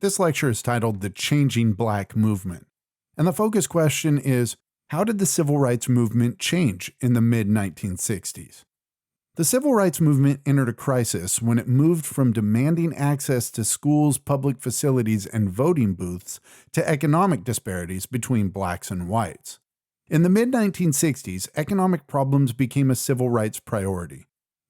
This lecture is titled The Changing Black Movement, and the focus question is, how did the civil rights movement change in the mid-1960s? The civil rights movement entered a crisis when it moved from demanding access to schools, public facilities, and voting booths to economic disparities between blacks and whites. In the mid-1960s, economic problems became a civil rights priority.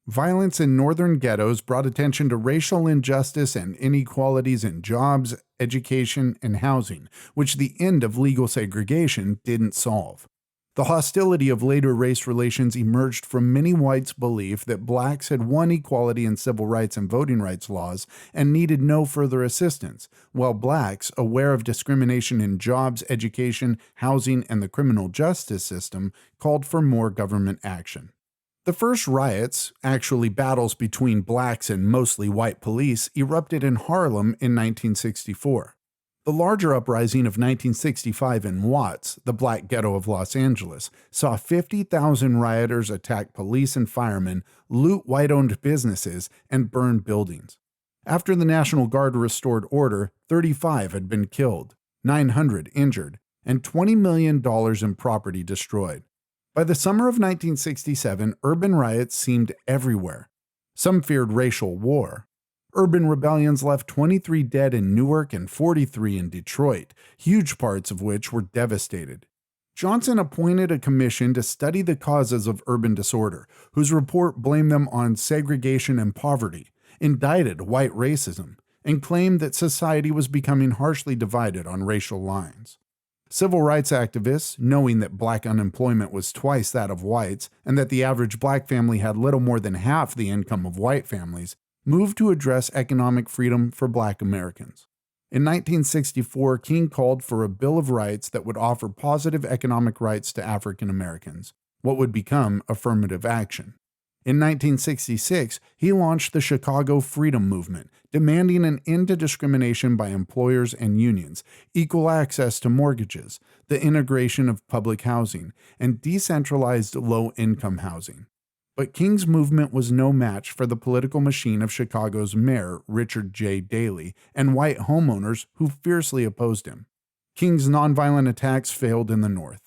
Violence in northern ghettos brought attention to racial injustice and inequalities in jobs, education, and housing, which the end of legal segregation didn't solve. The hostility of later race relations emerged from many whites' belief that blacks had won equality in civil rights and voting rights laws and needed no further assistance, while blacks, aware of discrimination in jobs, education, housing, and the criminal justice system, called for more government action. The first riots, actually battles between blacks and mostly white police, erupted in Harlem in 1964. The larger uprising of 1965 in Watts, the black ghetto of Los Angeles, saw 50,000 rioters attack police and firemen, loot white-owned businesses, and burn buildings. After the National Guard restored order, 35 had been killed, 900 injured, and $20 million in property destroyed. By the summer of 1967, urban riots seemed everywhere. Some feared racial war. Urban rebellions left 23 dead in Newark and 43 in Detroit, huge parts of which were devastated. Johnson appointed a commission to study the causes of urban disorder, whose report blamed them on segregation and poverty, indicted white racism, and claimed that society was becoming harshly divided on racial lines. Civil rights activists, knowing that black unemployment was twice that of whites and that the average black family had little more than half the income of white families, moved to address economic freedom for black Americans. In 1964, King called for a Bill of Rights that would offer positive economic rights to African Americans, what would become affirmative action. In 1966, he launched the Chicago Freedom Movement, demanding an end to discrimination by employers and unions, equal access to mortgages, the integration of public housing, and decentralized low-income housing. But King's movement was no match for the political machine of Chicago's mayor, Richard J. Daley, and white homeowners who fiercely opposed him. King's nonviolent attacks failed in the North.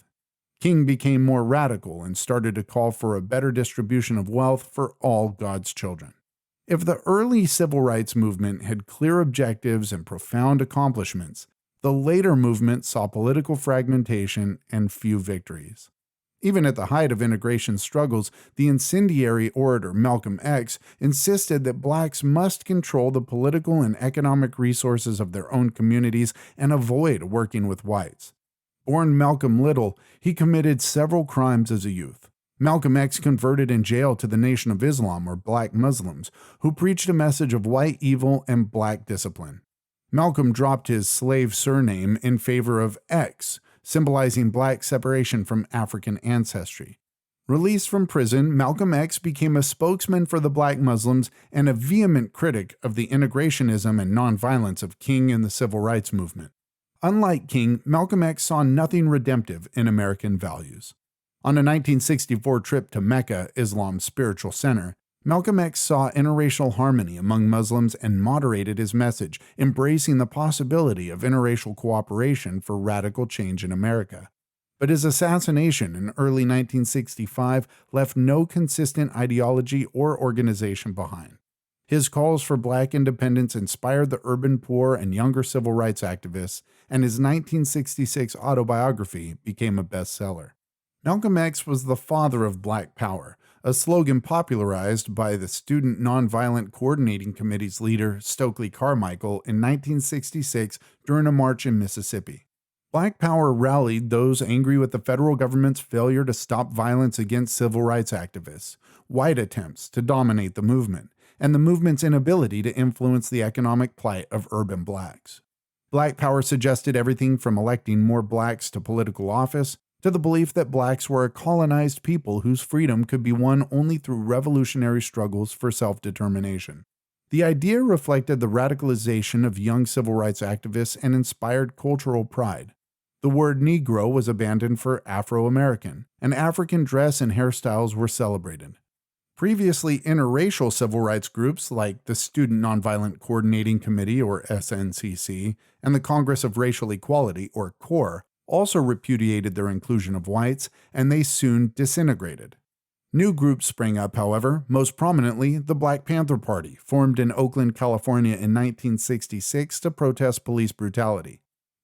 King became more radical and started to call for a better distribution of wealth for all God's children. If the early civil rights movement had clear objectives and profound accomplishments, the later movement saw political fragmentation and few victories. Even at the height of integration struggles, the incendiary orator Malcolm X insisted that blacks must control the political and economic resources of their own communities and avoid working with whites. Born Malcolm Little, he committed several crimes as a youth. Malcolm X converted in jail to the Nation of Islam, or Black Muslims, who preached a message of white evil and black discipline. Malcolm dropped his slave surname in favor of X, symbolizing black separation from African ancestry. Released from prison, Malcolm X became a spokesman for the black Muslims and a vehement critic of the integrationism and nonviolence of King and the civil rights movement. Unlike King, Malcolm X saw nothing redemptive in American values. On a 1964 trip to Mecca, Islam's spiritual center, Malcolm X saw interracial harmony among Muslims and moderated his message, embracing the possibility of interracial cooperation for radical change in America. But his assassination in early 1965 left no consistent ideology or organization behind. His calls for black independence inspired the urban poor and younger civil rights activists, and his 1966 autobiography became a bestseller. Malcolm X was the father of Black Power, a slogan popularized by the Student Nonviolent Coordinating Committee's leader, Stokely Carmichael, in 1966 during a march in Mississippi. Black Power rallied those angry with the federal government's failure to stop violence against civil rights activists, white attempts to dominate the movement, and the movement's inability to influence the economic plight of urban blacks. Black Power suggested everything from electing more blacks to political office to the belief that blacks were a colonized people whose freedom could be won only through revolutionary struggles for self-determination. The idea reflected the radicalization of young civil rights activists and inspired cultural pride. The word Negro was abandoned for Afro-American, and African dress and hairstyles were celebrated. Previously interracial civil rights groups like the Student Nonviolent Coordinating Committee, or SNCC, and the Congress of Racial Equality, or CORE, also repudiated their inclusion of whites, and they soon disintegrated. New groups sprang up, however, most prominently the Black Panther Party, formed in Oakland, California in 1966 to protest police brutality.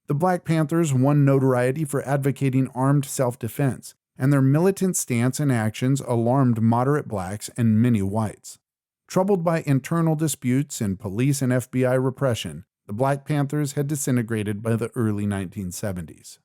The Black Panthers won notoriety for advocating armed self-defense, and their militant stance and actions alarmed moderate blacks and many whites. Troubled by internal disputes and police and FBI repression, the Black Panthers had disintegrated by the early 1970s.